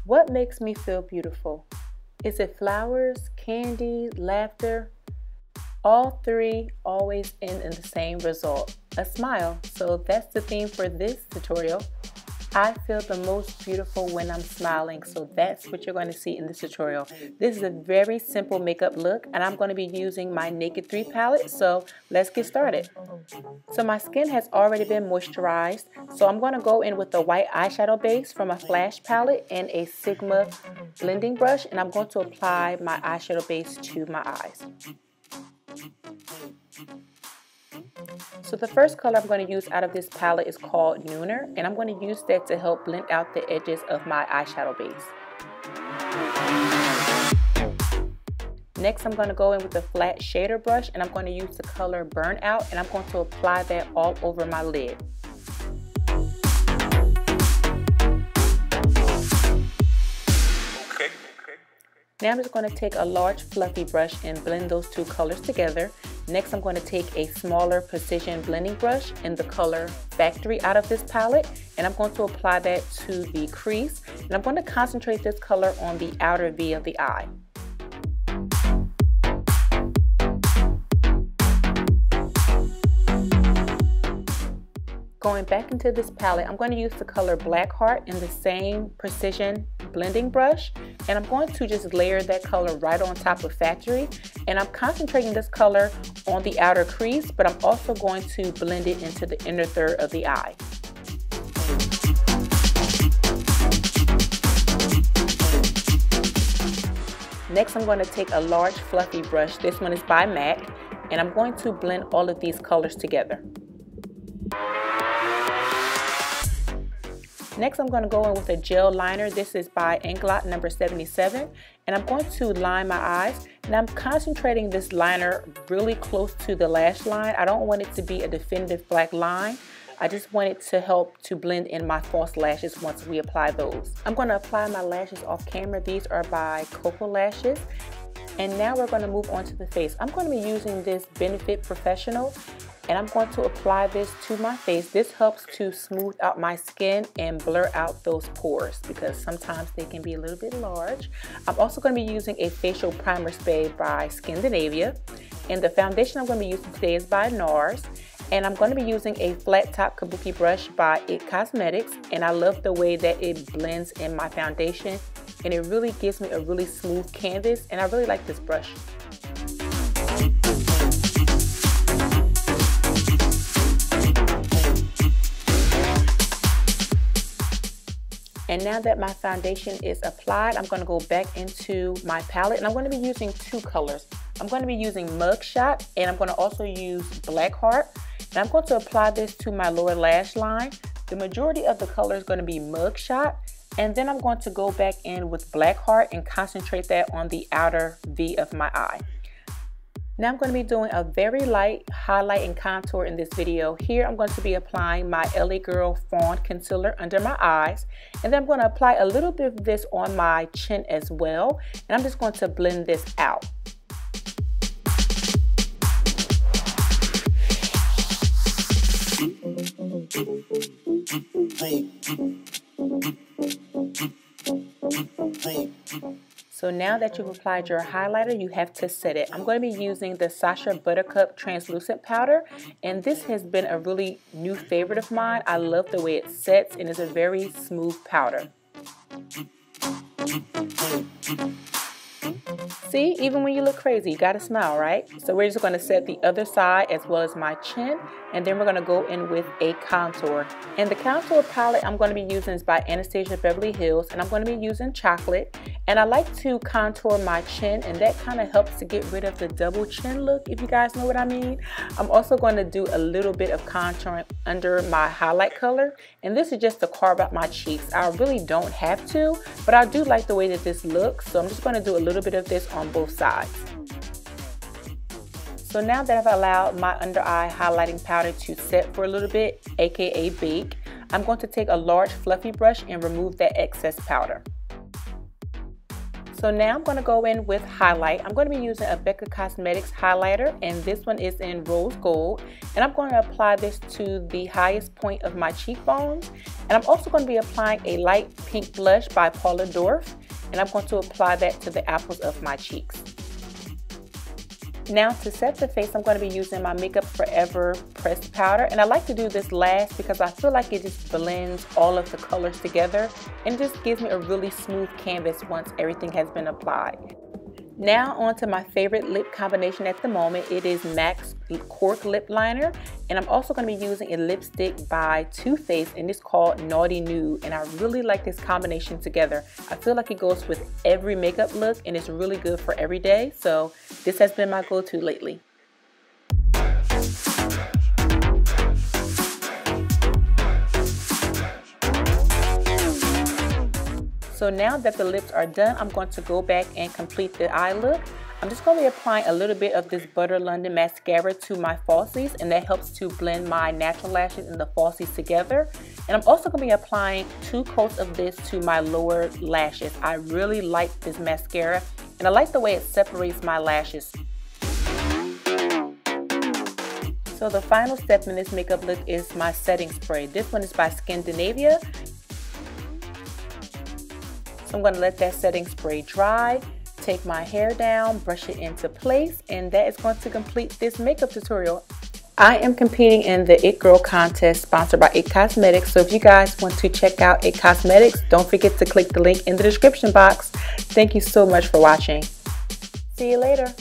What makes me feel beautiful? Is it flowers, candy, laughter? All three always end in the same result, a smile. So that's the theme for this tutorial. I feel the most beautiful when I'm smiling, so that's what you're going to see in this tutorial. This is a very simple makeup look, and I'm going to be using my Naked 3 palette, so let's get started. So my skin has already been moisturized, so I'm going to go in with the white eyeshadow base from a Flash palette and a Sigma blending brush, and I'm going to apply my eyeshadow base to my eyes. So the first color I'm going to use out of this palette is called Nude, and I'm going to use that to help blend out the edges of my eyeshadow base. Next, I'm going to go in with a flat shader brush, and I'm going to use the color Burnout, and I'm going to apply that all over my lid. Now I'm just going to take a large fluffy brush and blend those two colors together. Next, I'm going to take a smaller precision blending brush in the color Factory out of this palette, and I'm going to apply that to the crease, and I'm going to concentrate this color on the outer V of the eye. Going back into this palette, I'm going to use the color Black Heart in the same precision blending brush, and I'm going to just layer that color right on top of Factory, and I'm concentrating this color on the outer crease, but I'm also going to blend it into the inner third of the eye. Next, I'm going to take a large fluffy brush. This one is by MAC, and I'm going to blend all of these colors together. Next, I'm going to go in with a gel liner. This is by Inglot number 77, and I'm going to line my eyes, and I'm concentrating this liner really close to the lash line. I don't want it to be a definitive black line. I just want it to help to blend in my false lashes once we apply those. I'm going to apply my lashes off camera. These are by Cocoa Lashes. And now we're going to move on to the face. I'm going to be using this Benefit Professional, and I'm going to apply this to my face. This helps to smooth out my skin and blur out those pores because sometimes they can be a little bit large. I'm also going to be using a facial primer spray by Scandinavia, and the foundation I'm going to be using today is by Nars, and I'm going to be using a flat top Kabuki brush by It Cosmetics, and I love the way that it blends in my foundation, and it really gives me a really smooth canvas, and I really like this brush. And now that my foundation is applied, I'm going to go back into my palette, and I'm going to be using two colors. I'm going to be using Mugshot, and I'm going to also use Black Heart, and I'm going to apply this to my lower lash line. The majority of the color is going to be Mugshot, and then I'm going to go back in with Black Heart and concentrate that on the outer V of my eye. Now I'm going to be doing a very light highlight and contour in this video. Here I'm going to be applying my LA Girl Fawn Concealer under my eyes, and then I'm going to apply a little bit of this on my chin as well, and I'm just going to blend this out. So now that you've applied your highlighter, you have to set it. I'm going to be using the Sacha Buttercup translucent powder, and this has been a really new favorite of mine. I love the way it sets, and it's a very smooth powder. See, even when you look crazy, you gotta smile, right? So we're just gonna set the other side as well as my chin, and then we're gonna go in with a contour. And the contour palette I'm gonna be using is by Anastasia Beverly Hills, and I'm gonna be using Chocolate. And I like to contour my chin, and that kind of helps to get rid of the double chin look, if you guys know what I mean. I'm also going to do a little bit of contouring under my highlight color, and this is just to carve out my cheeks. I really don't have to, but I do like the way that this looks, so I'm just going to do a little bit of this on both sides. So now that I've allowed my under eye highlighting powder to set for a little bit, aka bake, I'm going to take a large fluffy brush and remove that excess powder. So now I'm going to go in with highlight. I'm going to be using a Becca Cosmetics highlighter, and this one is in rose gold. And I'm going to apply this to the highest point of my cheekbones. And I'm also going to be applying a light pink blush by Paula Dorf. And I'm going to apply that to the apples of my cheeks. Now to set the face, I'm going to be using my Makeup Forever pressed powder, and I like to do this last because I feel like it just blends all of the colors together and just gives me a really smooth canvas once everything has been applied. Now on to my favorite lip combination at the moment. It is MAC's Cork Lip Liner, and I'm also going to be using a lipstick by Too Faced, and it's called Naughty Nude, and I really like this combination together. I feel like it goes with every makeup look, and it's really good for every day, so this has been my go-to lately. So now that the lips are done, I'm going to go back and complete the eye look. I'm just going to be applying a little bit of this Butter London mascara to my falsies, and that helps to blend my natural lashes and the falsies together. And I'm also going to be applying 2 coats of this to my lower lashes. I really like this mascara, and I like the way it separates my lashes. So the final step in this makeup look is my setting spray. This one is by Scandinavia. So I'm going to let that setting spray dry, take my hair down, brush it into place, and that is going to complete this makeup tutorial. I am competing in the It Girl contest sponsored by It Cosmetics, so if you guys want to check out It Cosmetics, don't forget to click the link in the description box. Thank you so much for watching. See you later.